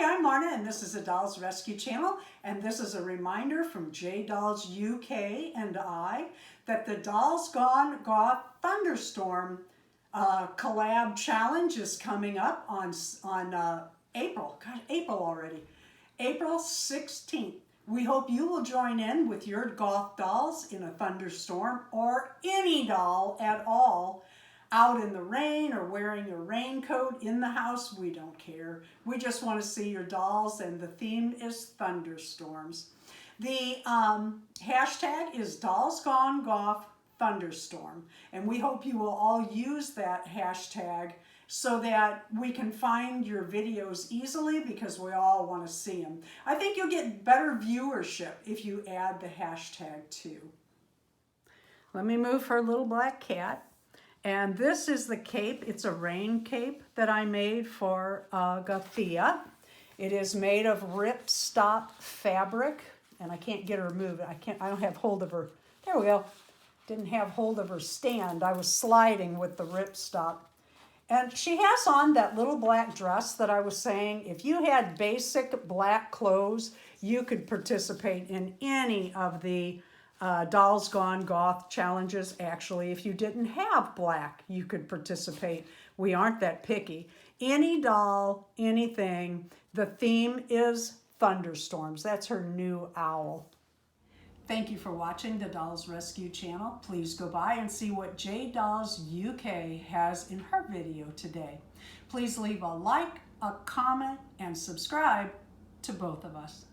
Hi, I'm Marna, and this is a Dolls Rescue channel, and this is a reminder from J Dolls UK and I that the Dolls Gone Goth Thunderstorm collab challenge is coming up on April. God, April already. April 16th. We hope you will join in with your goth dolls in a thunderstorm, or any doll at all, out in the rain or wearing a raincoat in the house. We don't care. We just want to see your dolls, and the theme is thunderstorms. The hashtag is DollsGoneGothThunderstorm, and we hope you will all use that hashtag so that we can find your videos easily, because we all want to see them. I think you'll get better viewership if you add the hashtag too. Let me move her little black cat. And this is the cape. It's a rain cape that I made for Gothea. It is made of ripstop fabric, and I can't get her moved. I don't have hold of her. There we go. Didn't have hold of her stand. I was sliding with the ripstop. And she has on that little black dress that I was saying. If you had basic black clothes, you could participate in any of the Dolls Gone Goth challenges. Actually, if you didn't have black, you could participate. We aren't that picky. Any doll, anything. The theme is thunderstorms. That's her new owl. Thank you for watching the Dolls Rescue channel. Please go by and see what J Dolls UK has in her video today. Please leave a like, a comment, and subscribe to both of us.